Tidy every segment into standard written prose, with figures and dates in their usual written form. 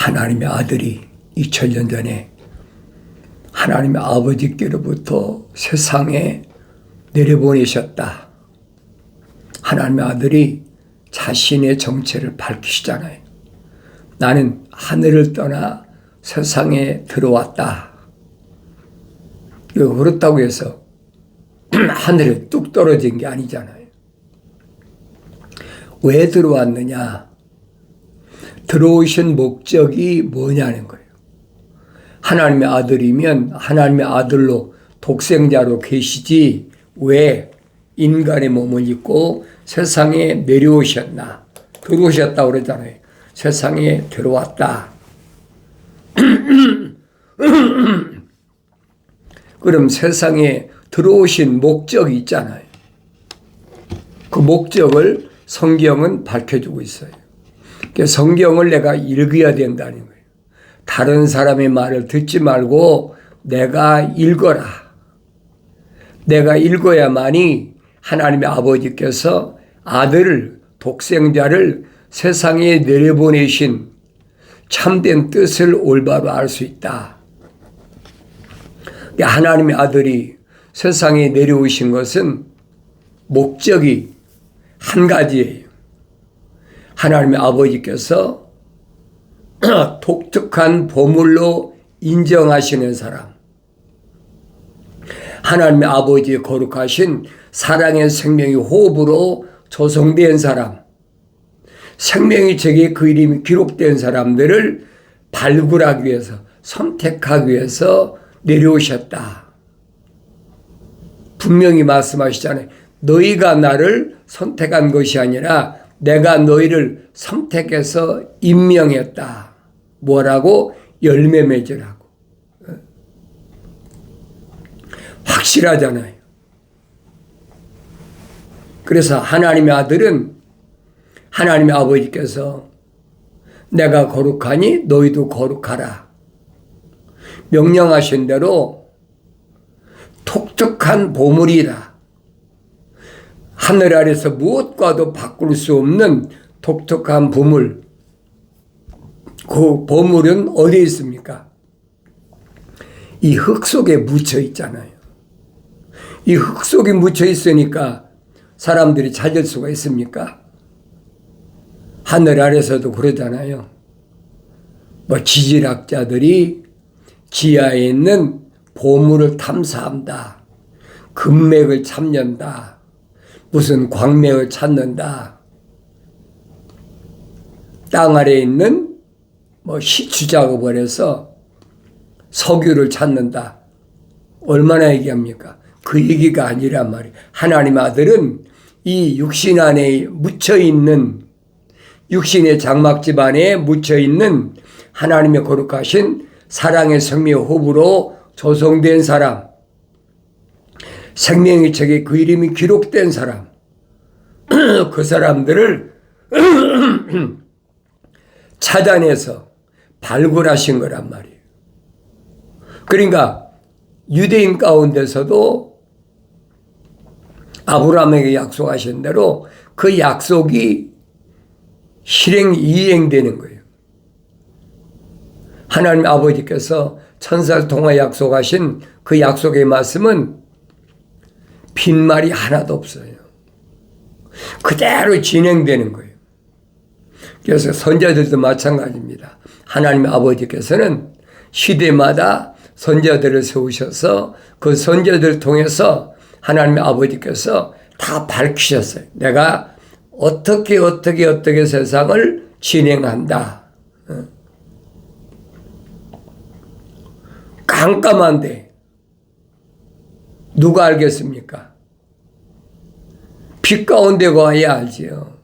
하나님의 아들이 2000년 전에 하나님의 아버지께로부터 세상에 내려보내셨다. 하나님의 아들이 자신의 정체를 밝히시잖아요. 나는 하늘을 떠나 세상에 들어왔다. 그렇다고 해서 하늘에 뚝 떨어진 게 아니잖아요. 왜 들어왔느냐? 들어오신 목적이 뭐냐는 거예요. 하나님의 아들이면 하나님의 아들로 독생자로 계시지 왜 인간의 몸을 입고 세상에 내려오셨나? 들어오셨다고 그러잖아요. 세상에 들어왔다. 그럼 세상에 들어오신 목적이 있잖아요. 그 목적을 성경은 밝혀주고 있어요. 성경을 내가 읽어야 된다는 거예요. 다른 사람의 말을 듣지 말고 내가 읽어라. 내가 읽어야만이 하나님의 아버지께서 아들을, 독생자를 세상에 내려보내신 참된 뜻을 올바로 알 수 있다. 하나님의 아들이 세상에 내려오신 것은 목적이 한 가지예요. 하나님의 아버지께서 독특한 보물로 인정하시는 사람, 하나님의 아버지의 거룩하신 사랑의 생명의 호흡으로 조성된 사람, 생명의 책에 그 이름이 기록된 사람들을 발굴하기 위해서, 선택하기 위해서 내려오셨다. 분명히 말씀하시잖아요. 너희가 나를 선택한 것이 아니라 내가 너희를 선택해서 임명했다. 뭐라고? 열매 맺으라고. 확실하잖아요. 그래서 하나님의 아들은 하나님의 아버지께서 내가 거룩하니 너희도 거룩하라. 명령하신 대로 독특한 보물이라. 하늘 아래서 무엇과도 바꿀 수 없는 독특한 보물. 그 보물은 어디에 있습니까? 이 흙 속에 묻혀 있잖아요. 이 흙 속에 묻혀 있으니까 사람들이 찾을 수가 있습니까? 하늘 아래서도 그러잖아요. 지질학자들이 지하에 있는 보물을 탐사한다. 금맥을 찾는다. 무슨 광맥을 찾는다. 땅 아래에 있는 시추 작업을 해서 석유를 찾는다. 얼마나 얘기합니까? 그 얘기가 아니란 말이에요. 하나님 아들은 이 육신 안에 묻혀있는, 육신의 장막집 안에 묻혀있는 하나님의 거룩하신 사랑의 생명의 호흡으로 조성된 사람, 생명의 책에 그 이름이 기록된 사람, 그 사람들을 찾아내서 발굴하신 거란 말이에요. 그러니까 유대인 가운데서도 아브라함에게 약속하신 대로 그 약속이 이행되는 거예요. 하나님 아버지께서 천사를 통해 약속하신 그 약속의 말씀은 빈말이 하나도 없어요. 그대로 진행되는 거예요. 그래서 선자들도 마찬가지입니다. 하나님 아버지께서는 시대마다 선자들을 세우셔서 그 선자들을 통해서 하나님의 아버지께서 다 밝히셨어요. 내가 어떻게 세상을 진행한다. 깜깜한데 누가 알겠습니까? 빛 가운데 가야 알지요.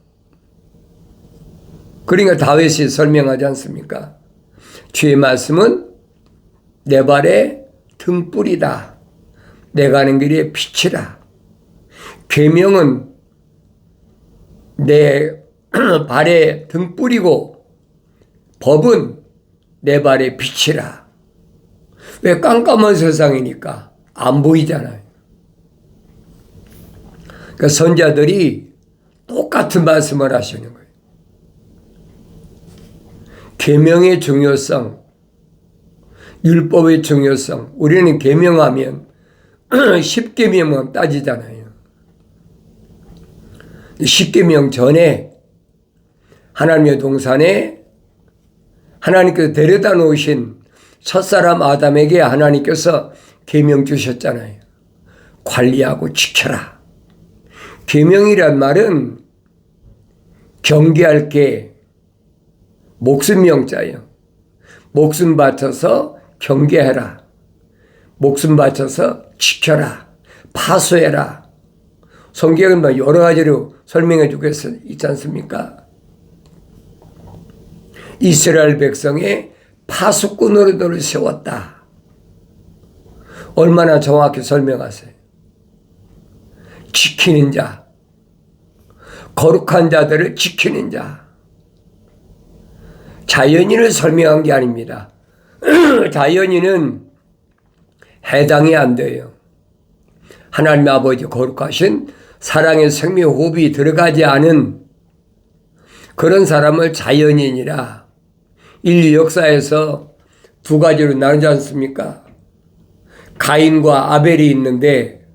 그러니까 다윗이 설명하지 않습니까? 주의 말씀은 내 발의 등불이다. 내 가는 길에 빛이라. 계명은 내 발의 등불이고 법은 내 발의 빛이라. 왜? 깜깜한 세상이니까 안 보이잖아요. 그러니까 선자들이 똑같은 말씀을 하시는 거예요. 계명의 중요성, 율법의 중요성. 우리는 계명하면 10계명만 따지잖아요. 10계명 전에 하나님의 동산에 하나님께서 데려다 놓으신 첫사람 아담에게 하나님께서 계명 주셨잖아요. 관리하고 지켜라. 계명이란 말은 경계할 게 목숨 명자예요. 목숨 바쳐서 경계해라. 목숨 바쳐서 지켜라. 파수해라. 성경은 뭐 여러 가지로 설명해 주고 있지 않습니까? 이스라엘 백성의 파수꾼으로 너를 세웠다. 얼마나 정확히 설명하세요. 지키는 자, 거룩한 자들을 지키는 자. 자연인을 설명한 게 아닙니다. 자연인은 해당이 안 돼요. 하나님 아버지 거룩하신 사랑의 생명 호흡이 들어가지 않은 그런 사람을 자연인이라 인류 역사에서 두 가지로 나누지 않습니까? 가인과 아벨이 있는데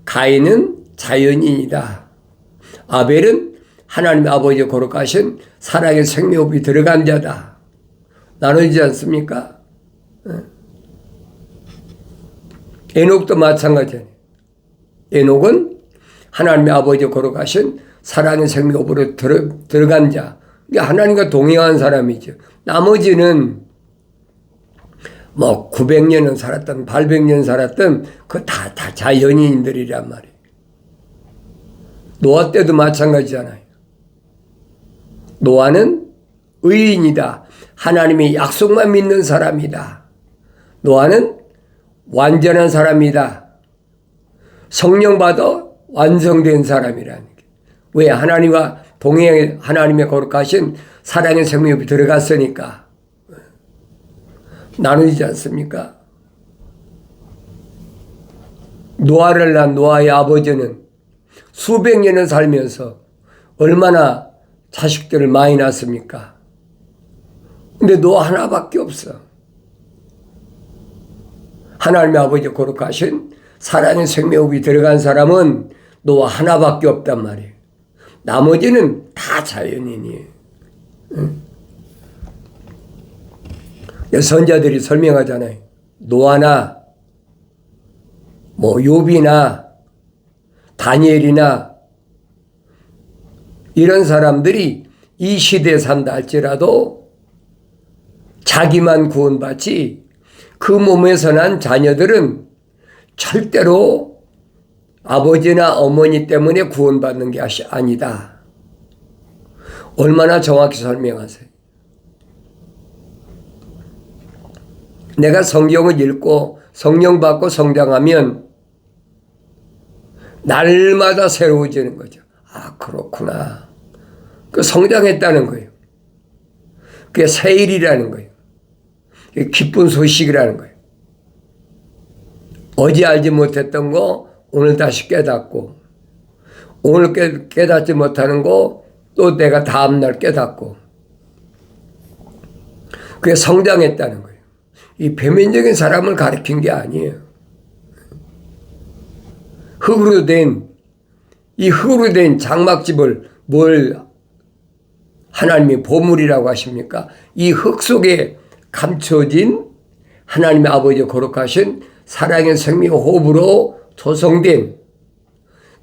가인은 자연인이다. 아벨은 하나님 아버지 거룩하신 사랑의 생명호흡이 들어간 자다. 나누지 않습니까? 에녹도 마찬가지예요. 에녹은 하나님의 아버지 거룩하신 사랑의 생명호흡으로 들어간 자. 그러니까 하나님과 동행한 사람이죠. 나머지는 뭐 900년은 살았든 800년 살았든 그 다 자연인들이란 말이에요. 노아 때도 마찬가지잖아요. 노아는 의인이다. 하나님의 약속만 믿는 사람이다. 노아는 완전한 사람이다. 성령 받아 완성된 사람이라는 게. 왜? 하나님과 동행, 하나님의 거룩하신 사랑의 생명이 들어갔으니까. 나누지 않습니까? 노아를 낳은 노아의 아버지는 수백 년을 살면서 얼마나 자식들을 많이 낳습니까? 근데 노아 하나밖에 없어. 하나님의 아버지 거룩하신 사랑의 생명호흡이 들어간 사람은 노아 하나밖에 없단 말이에요. 나머지는 다 자연인이에요. 응? 선자들이 설명하잖아요. 노아나 뭐 욥이나 다니엘이나 이런 사람들이 이 시대에 산다 할지라도 자기만 구원받지 그 몸에서 난 자녀들은 절대로 아버지나 어머니 때문에 구원받는 게 아니다. 얼마나 정확히 설명하세요. 내가 성경을 읽고 성령 받고 성장하면 날마다 새로워지는 거죠. 아, 그렇구나. 그 성장했다는 거예요. 그게 새일이라는 거예요. 그게 기쁜 소식이라는 거예요. 어제 알지 못했던 거 오늘 다시 깨닫고, 오늘 깨닫지 못하는 거 또 내가 다음날 깨닫고, 그게 성장했다는 거예요. 이 표면적인 사람을 가리킨 게 아니에요. 흙으로 된, 이 흙으로 된 장막집을 뭘 하나님의 보물이라고 하십니까? 이 흙 속에 감춰진 하나님의 아버지 거룩하신 사랑의 생명 호흡으로 조성된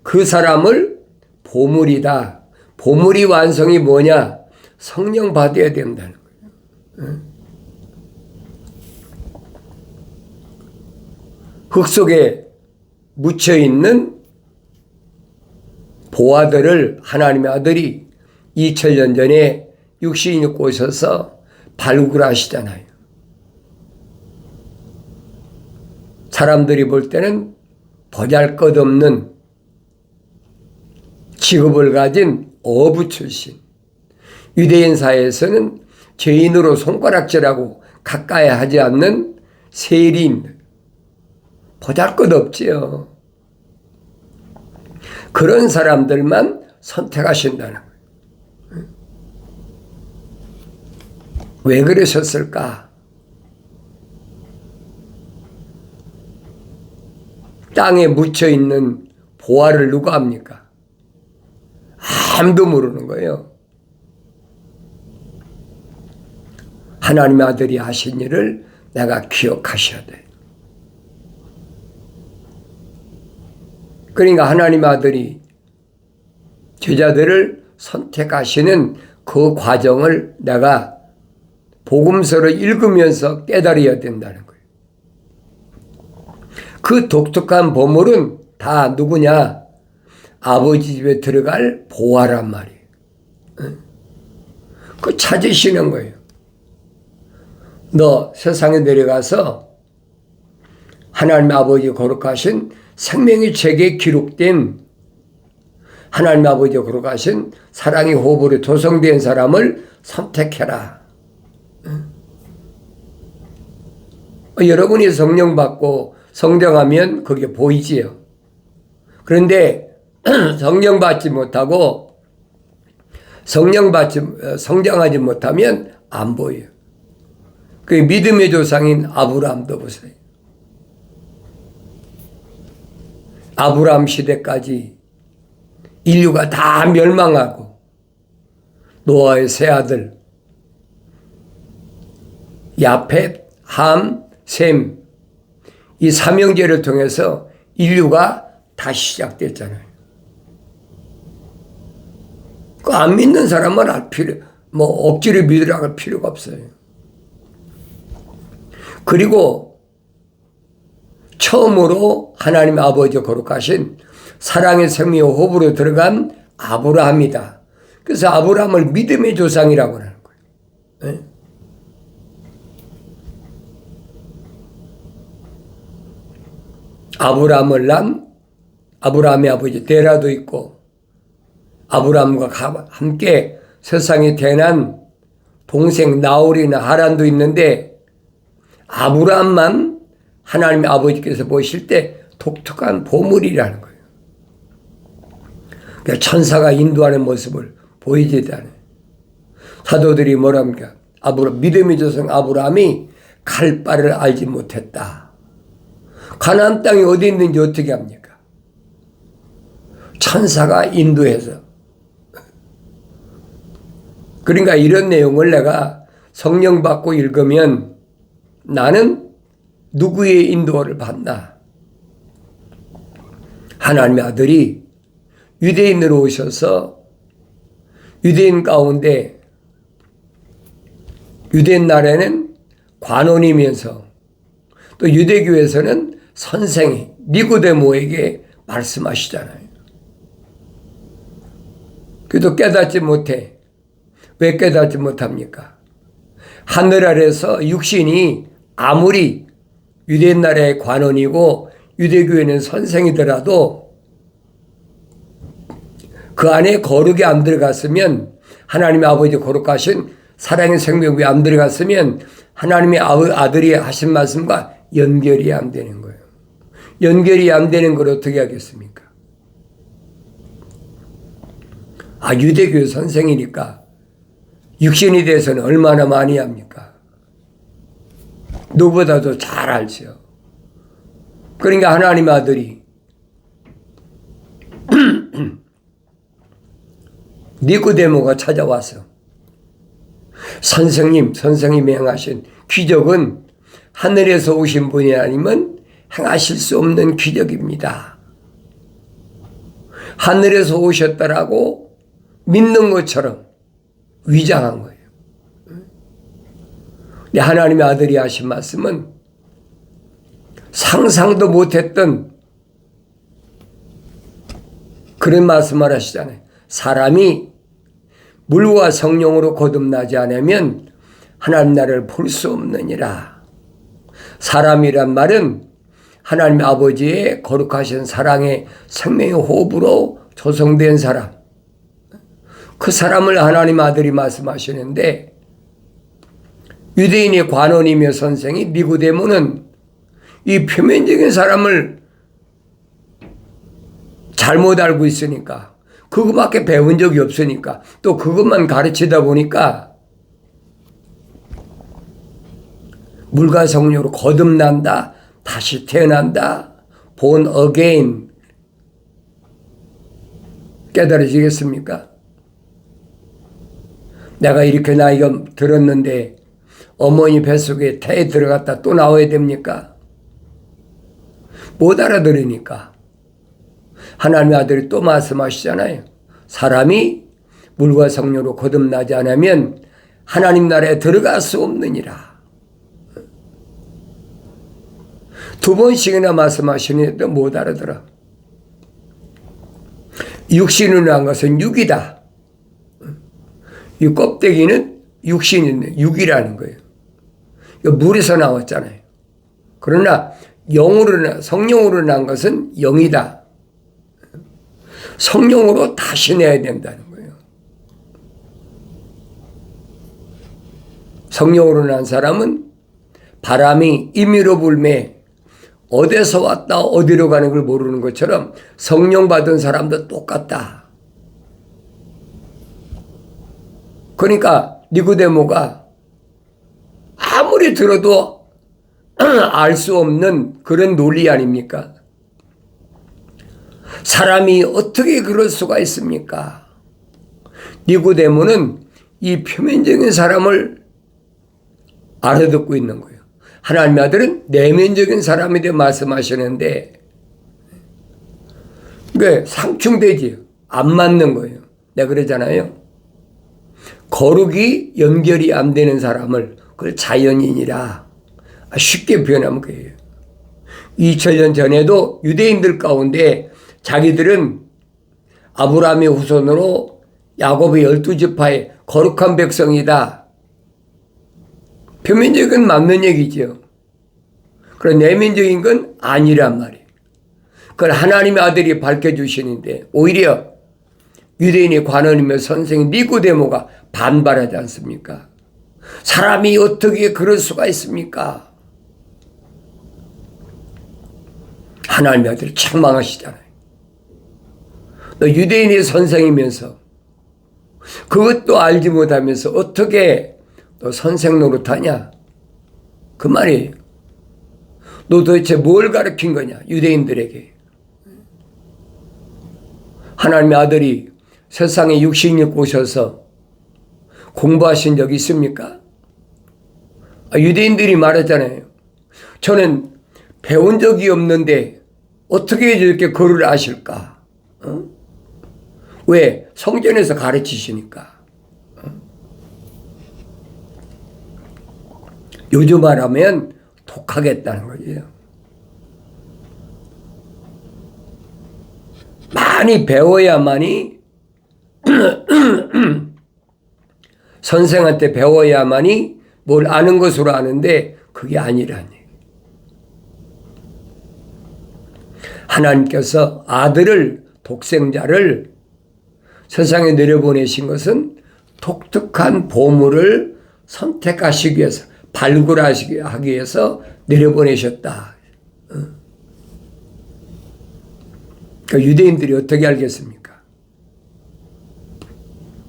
그 사람을 보물이다. 보물이 완성이 뭐냐? 성령 받아야 된다는 거예요. 흙 속에 묻혀있는 보아들을 하나님의 아들이 2000년 전에 육신이 입고 오셔서 발굴하시잖아요. 사람들이 볼 때는 보잘것없는 직업을 가진 어부 출신, 유대인 사회에서는 죄인으로 손가락질하고 가까이 하지 않는 세리인, 보잘것없지요. 그런 사람들만 선택하신다는 거예요. 왜 그러셨을까? 땅에 묻혀있는 보화를 누가 합니까? 아무도 모르는 거예요. 하나님의 아들이 하신 일을 내가 기억하셔야 돼. 그러니까 하나님의 아들이 제자들을 선택하시는 그 과정을 내가 복음서를 읽으면서 깨달아야 된다는 거예요. 그 독특한 보물은 다 누구냐? 아버지 집에 들어갈 보화란 말이에요. 그 찾으시는 거예요. 너 세상에 내려가서 하나님 아버지 거룩하신 생명의 책에 기록된 하나님 아버지 거룩하신 사랑의 호흡으로 조성된 사람을 선택해라. 여러분이 성령 받고 성장하면 그게 보이지요. 그런데 성령 받지 못하고 성장하지 못하면 안 보여요. 그 믿음의 조상인 아브라함도 보세요. 아브라함 시대까지 인류가 다 멸망하고 노아의 세 아들 야펫, 함, 셈 이 삼형제를 통해서 인류가 다시 시작됐잖아요. 그 안 믿는 사람은 억지로 믿으라고 할 필요가 없어요. 그리고 처음으로 하나님 아버지 거룩하신 사랑의 생명의 호흡으로 들어간 아브라함이다. 그래서 아브라함을 믿음의 조상이라고 하는 거예요. 네? 아브라함을 낳은 아브라함의 아버지 데라도 있고 아브라함과 함께 세상에 태어난 동생 나홀이나 하란도 있는데 아브라함만 하나님의 아버지께서 보실 때 독특한 보물이라는 거예요. 그러니까 천사가 인도하는 모습을 보여주다는 사도들이 뭐랍니까? 믿음의 조상 아브라함이 갈 바를 알지 못했다. 가나안 땅이 어디 있는지 어떻게 합니까? 천사가 인도해서. 그러니까 이런 내용을 내가 성령 받고 읽으면 나는 누구의 인도를 받나? 하나님의 아들이 유대인으로 오셔서 유대인 가운데 유대인 나라에는 관원이면서 또 유대교에서는 선생이 니고데모에게 말씀하시잖아요. 그래도 깨닫지 못해. 왜 깨닫지 못합니까? 하늘 아래서 육신이 아무리 유대인 나라의 관원이고 유대교에는 선생이더라도 그 안에 거룩이 안 들어갔으면 하나님의 아버지 거룩하신 사랑의 생명이 안 들어갔으면 하나님의 아들이 하신 말씀과 연결이 안 되는 거예요. 연결이 안 되는 걸 어떻게 하겠습니까? 유대교 선생이니까 육신에 대해서는 얼마나 많이 합니까? 누구보다도 잘 알죠. 그러니까 하나님의 아들이 니고데모가 찾아와서 선생님이 행하신 기적은 하늘에서 오신 분이 아니면 행하실 수 없는 기적입니다. 하늘에서 오셨다라고 믿는 것처럼 위장한 거예요. 하나님의 아들이 하신 말씀은 상상도 못했던 그런 말씀을 하시잖아요. 사람이 물과 성령으로 거듭나지 않으면 하나님 나라를 볼 수 없느니라. 사람이란 말은 하나님 아버지의 거룩하신 사랑의 생명의 호흡으로 조성된 사람. 그 사람을 하나님 아들이 말씀하시는데 유대인의 관원이며 선생이 니고데모는 이 표면적인 사람을 잘못 알고 있으니까 그것밖에 배운 적이 없으니까 또 그것만 가르치다 보니까 물과 성령으로 거듭난다. 다시 태어난다. born again. 깨달아지겠습니까? 내가 이렇게 나이가 들었는데 어머니 뱃속에 태에 들어갔다 또 나와야 됩니까? 못 알아들으니까. 하나님의 아들이 또 말씀하시잖아요. 사람이 물과 성령으로 거듭나지 않으면 하나님 나라에 들어갈 수 없느니라. 두 번씩이나 말씀하시는데도 못 알아들어. 육신으로 난 것은 육이다. 이 껍데기는 육신인데 육이라는 거예요. 물에서 나왔잖아요. 그러나 성령으로 난 것은 영이다. 성령으로 다시 내야 된다는 거예요. 성령으로 난 사람은 바람이 임의로 불매 어디서 왔다 어디로 가는 걸 모르는 것처럼 성령 받은 사람도 똑같다. 그러니까 니고데모가 아무리 들어도 알 수 없는 그런 논리 아닙니까? 사람이 어떻게 그럴 수가 있습니까? 니고데모는 이 표면적인 사람을 알아듣고 있는 거예요. 하나님의 아들은 내면적인 사람에 대해 말씀하시는데 왜 상충되지? 안 맞는 거예요. 내가 그러잖아요. 거룩이 연결이 안 되는 사람을 그걸 자연인이라 쉽게 표현하면 그래요. 2000년 전에도 유대인들 가운데 자기들은 아브라함의 후손으로 야곱의 12지파의 거룩한 백성이다. 표면적인 맞는 얘기죠. 그런 내면적인 건 아니란 말이에요. 그걸 하나님의 아들이 밝혀주시는데 오히려 유대인의 관원이며 선생 니고데모가 반발하지 않습니까? 사람이 어떻게 그럴 수가 있습니까? 하나님의 아들이 책망하시잖아요. 너 유대인의 선생이면서 그것도 알지 못하면서 어떻게 너 선생 노릇하냐? 그 말이에요. 너 도대체 뭘 가르친 거냐? 유대인들에게. 하나님의 아들이 세상에 육신이 입고 오셔서 공부하신 적이 있습니까? 유대인들이 말했잖아요. 저는 배운 적이 없는데 어떻게 이렇게 글을 아실까? 왜? 성전에서 가르치시니까. 요즘 말하면 독하겠다는 거예요. 많이 배워야만이 선생한테 배워야만이 뭘 아는 것으로 아는데 그게 아니라니. 하나님께서 아들을 독생자를 세상에 내려보내신 것은 독특한 보물을 선택하시기 위해서 발굴하기 위해서 내려보내셨다. 그러니까 유대인들이 어떻게 알겠습니까?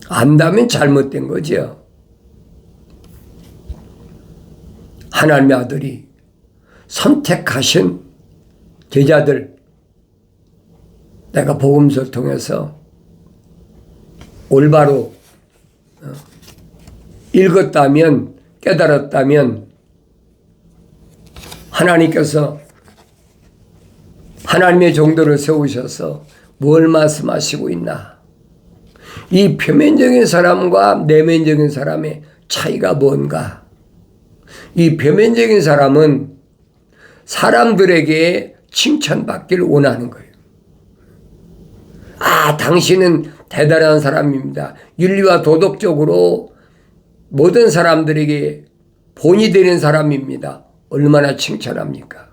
안다면 잘못된 거죠. 하나님의 아들이 선택하신 제자들 내가 복음서를 통해서 올바로 읽었다면 깨달았다면 하나님께서 하나님의 종들을 세우셔서 뭘 말씀하시고 있나? 이 표면적인 사람과 내면적인 사람의 차이가 뭔가? 이 표면적인 사람은 사람들에게 칭찬받기를 원하는 거예요. 아, 당신은 대단한 사람입니다. 윤리와 도덕적으로 모든 사람들에게 본이 되는 사람입니다. 얼마나 칭찬합니까?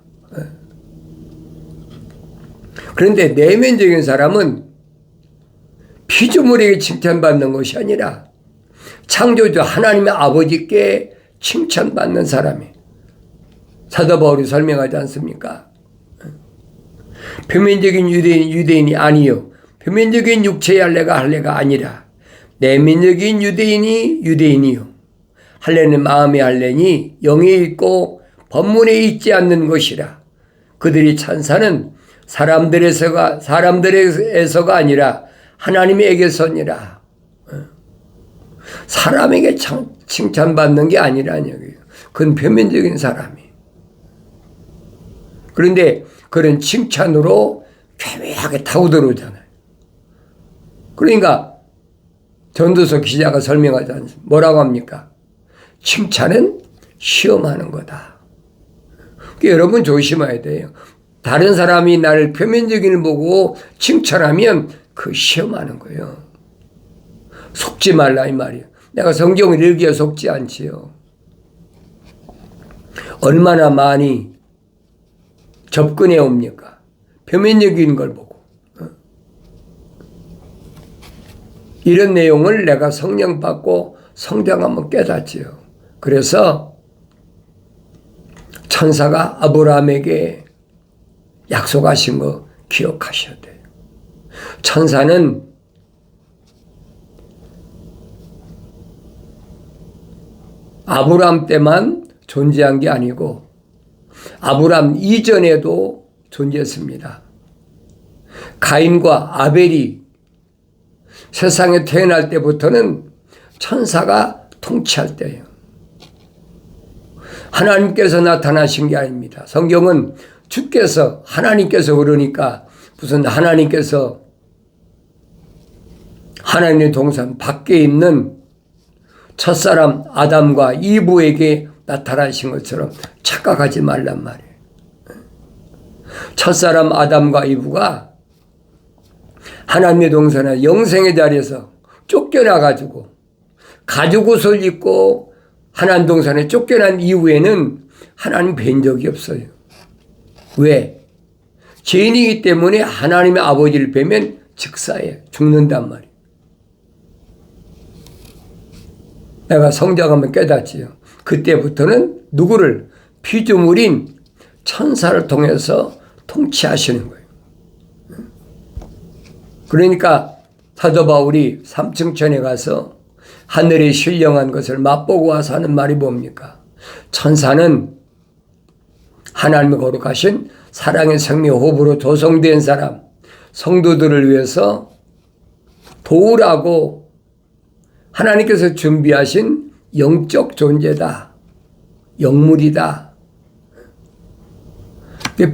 그런데 내면적인 사람은 피조물에게 칭찬받는 것이 아니라 창조주 하나님의 아버지께 칭찬받는 사람이 사도 바울이 설명하지 않습니까? 표면적인 유대인이 아니요 표면적인 육체의 할례가 아니라 내면적인 유대인이 유대인이요 할례는 마음의 할례니 영에 있고 법문에 있지 않는 것이라. 그들이 찬사는 사람들에서가 아니라 하나님에게서니라. 사람에게 칭찬받는 게 아니라는 그건 표면적인 사람이. 그런데 그런 칭찬으로 교묘하게 타고 들어오잖아요. 그러니까 전도서 기자가 설명하지 않습니까? 뭐라고 합니까? 칭찬은 시험하는 거다. 그러니까 여러분 조심해야 돼요. 다른 사람이 나를 표면적인 걸 보고 칭찬하면 그 시험하는 거예요. 속지 말라 이 말이에요. 내가 성경을 읽기에 속지 않지요. 얼마나 많이 접근해 옵니까? 표면적인 걸 보고. 이런 내용을 내가 성령 받고 성장하면 깨닫지요. 그래서 천사가 아브라함에게 약속하신 거 기억하셔야 돼요. 천사는 아브라함 때만 존재한 게 아니고 아브라함 이전에도 존재했습니다. 가인과 아벨이 세상에 태어날 때부터는 천사가 통치할 때예요. 하나님께서 나타나신 게 아닙니다. 성경은 주께서 하나님께서 그러니까 무슨 하나님께서 하나님의 동산 밖에 있는 첫사람 아담과 이브에게 나타나신 것처럼 착각하지 말란 말이에요. 첫사람 아담과 이브가 하나님의 동산의 영생의 자리에서 쫓겨나가지고 가죽옷을 입고 하나님 동산에 쫓겨난 이후에는 하나님 뵌 적이 없어요. 왜? 죄인이기 때문에 하나님의 아버지를 뵈면 즉사해 죽는단 말이에요. 내가 성장하면 깨닫지요. 그때부터는 누구를? 피조물인 천사를 통해서 통치하시는 거예요. 그러니까 사도 바울이 삼층천에 가서 하늘의 신령한 것을 맛보고 와서 하는 말이 뭡니까? 천사는 하나님의 거룩하신 사랑의 생명 호흡으로 조성된 사람, 성도들을 위해서 도우라고 하나님께서 준비하신 영적 존재다. 영물이다.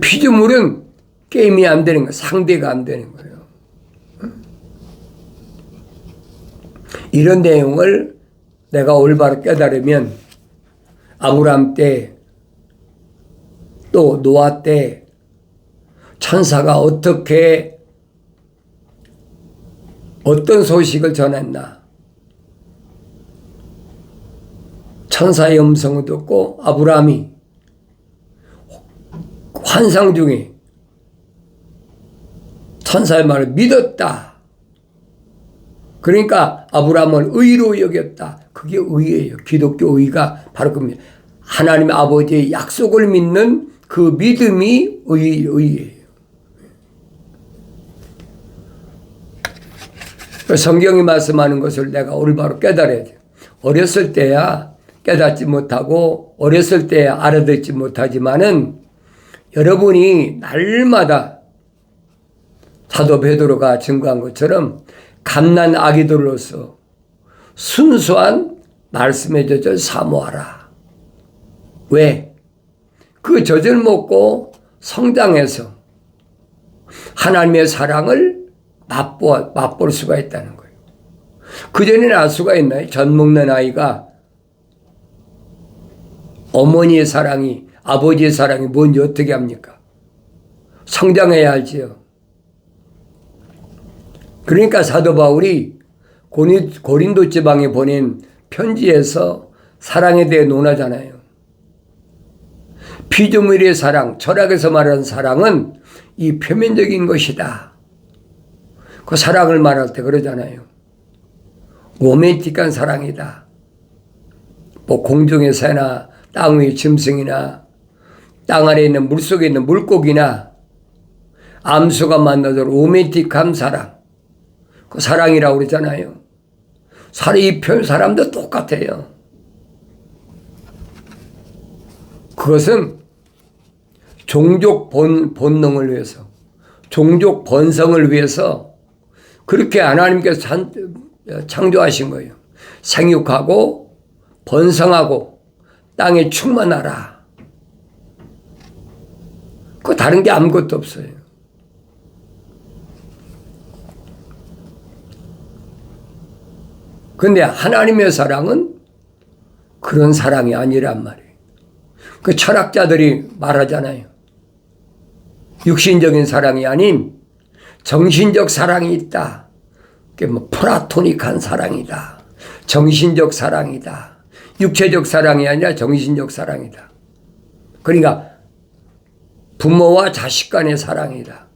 피조물은 게임이 안 되는 거예요. 상대가 안 되는 거예요. 이런 내용을 내가 올바로 깨달으면 아브라함 때 또 노아 때 천사가 어떻게 어떤 소식을 전했나. 천사의 음성을 듣고 아브라함이 환상 중에 천사의 말을 믿었다. 그러니까 아브라함은 의로 여겼다. 그게 의예요. 기독교 의가 바로 겁니다. 하나님 아버지의 약속을 믿는 그 믿음이 의예요. 성경이 말씀하는 것을 내가 올바로 깨달아야 돼요. 어렸을 때야 깨닫지 못하고 어렸을 때야 알아듣지 못하지만은 여러분이 날마다 사도 베드로가 증거한 것처럼 갓난 아기들로서 순수한 말씀의 젖을 사모하라. 왜? 그 젖을 먹고 성장해서 하나님의 사랑을 맛볼 수가 있다는 거예요. 그전에는 알 수가 있나요? 젖 먹는 아이가 어머니의 사랑이, 아버지의 사랑이 뭔지 어떻게 합니까? 성장해야 알지요. 그러니까 사도 바울이 고린도 지방에 보낸 편지에서 사랑에 대해 논하잖아요. 피조물의 사랑, 철학에서 말하는 사랑은 이 표면적인 것이다. 그 사랑을 말할 때 그러잖아요. 로맨틱한 사랑이다. 뭐 공중의 새나 땅 위의 짐승이나 땅 아래에 있는 물속에 있는 물고기나 암수가 만나서 로맨틱한 사랑. 그 사랑이라고 그러잖아요. 이 사람도 똑같아요. 그것은 종족 본능을 위해서, 종족 번성을 위해서 그렇게 하나님께서 창조하신 거예요. 생육하고 번성하고 땅에 충만하라. 그 다른 게 아무것도 없어요. 근데 하나님의 사랑은 그런 사랑이 아니란 말이에요. 그 철학자들이 말하잖아요. 육신적인 사랑이 아닌 정신적 사랑이 있다. 그게 뭐 플라토닉한 사랑이다. 정신적 사랑이다. 육체적 사랑이 아니라 정신적 사랑이다. 그러니까 부모와 자식 간의 사랑이다.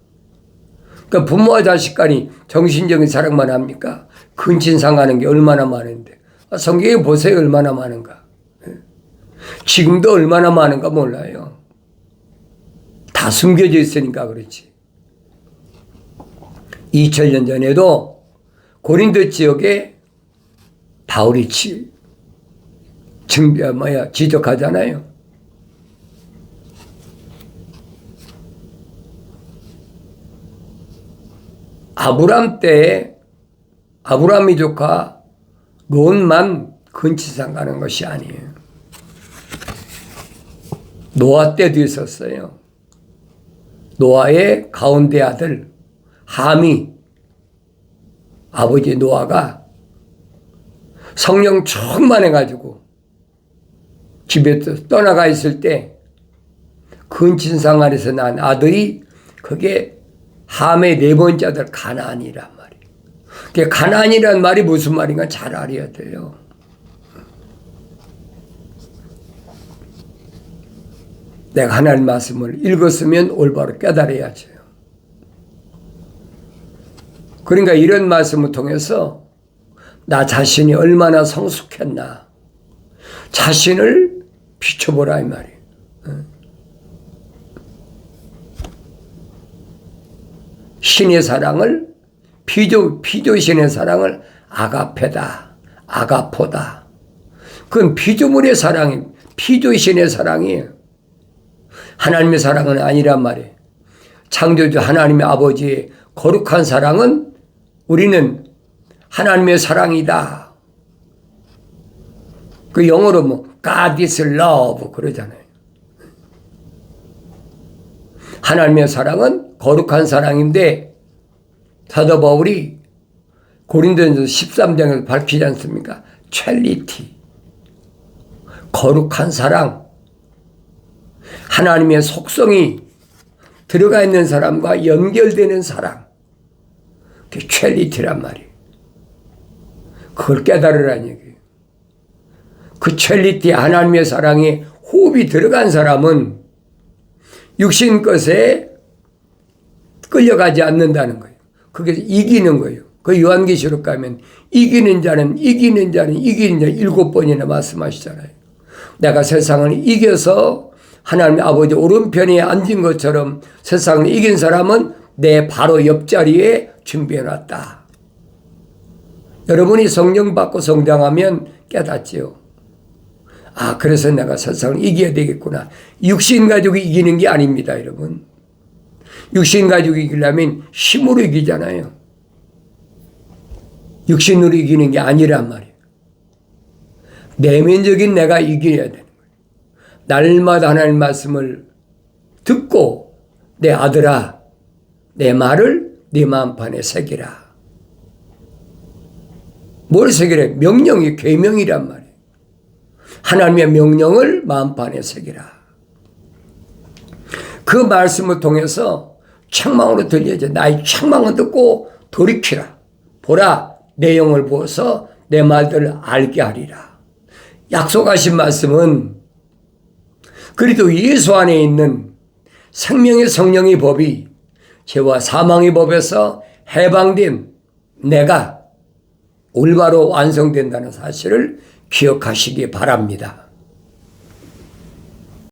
그러니까 부모와 자식 간이 정신적인 사랑만 합니까? 근친상하는 게 얼마나 많은데. 성경에 보세요. 얼마나 많은가. 지금도 얼마나 많은가 몰라요. 다 숨겨져 있으니까 그렇지. 2000년 전에도 고린도 지역에 바울이 지적하잖아요. 아브람 때에 아브람이 조카 롯만 근친상 가는 것이 아니에요. 노아 때도 있었어요. 노아의 가운데 아들 함이, 아버지 노아가 성령 충만해가지고 집에 떠나가 있을 때 근친상 안에서 난 아들이 그게 함의 네 번째 아들 가나안이란 말이에요. 그게 가나안이란 말이 무슨 말인가 잘 알아야 돼요. 내가 하나님 말씀을 읽었으면 올바로 깨달아야죠. 그러니까 이런 말씀을 통해서 나 자신이 얼마나 성숙했나 자신을 비춰보라 이 말이에요. 신의 사랑을 피조신의 사랑을 아가페다, 아가포다. 그건 피조물의 사랑이 피조신의 사랑이에요. 하나님의 사랑은 아니란 말이에요. 창조주 하나님의 아버지의 거룩한 사랑은 우리는 하나님의 사랑이다. 그 영어로 뭐 God is love 그러잖아요. 하나님의 사랑은 거룩한 사랑인데 사도 바울이 고린도전서 13장에서 밝히지 않습니까? 첼리티, 거룩한 사랑, 하나님의 속성이 들어가 있는 사람과 연결되는 사랑, 그게 첼리티란 말이에요. 그걸 깨달으라는 얘기예요. 그 첼리티 하나님의 사랑에 호흡이 들어간 사람은 육신 것에 끌려가지 않는다는 거예요. 그게 이기는 거예요. 그 요한계시록 가면 이기는 자는 7번이나 말씀하시잖아요. 내가 세상을 이겨서 하나님의 아버지 오른편에 앉은 것처럼 세상을 이긴 사람은 내 바로 옆자리에 준비해놨다. 여러분이 성령 받고 성장하면 깨닫지요. 아, 그래서 내가 세상을 이겨야 되겠구나. 육신 가지고 이기는 게 아닙니다, 여러분. 육신 가지고 이기려면 힘으로 이기잖아요. 육신으로 이기는 게 아니란 말이에요. 내면적인 내가 이겨야 되는 거예요. 날마다 하나님 말씀을 듣고 내 아들아, 내 말을 네 마음판에 새기라. 뭘 새기래? 명령이 계명이란 말이에요. 하나님의 명령을 마음판에 새기라. 그 말씀을 통해서 책망으로 들려져. 나의 책망을 듣고 돌이키라. 보라, 내 영을 부어서 내 말들을 알게 하리라. 약속하신 말씀은 그리스도 예수 안에 있는 생명의 성령의 법이 죄와 사망의 법에서 해방된 내가 올바로 완성된다는 사실을 기억하시기 바랍니다.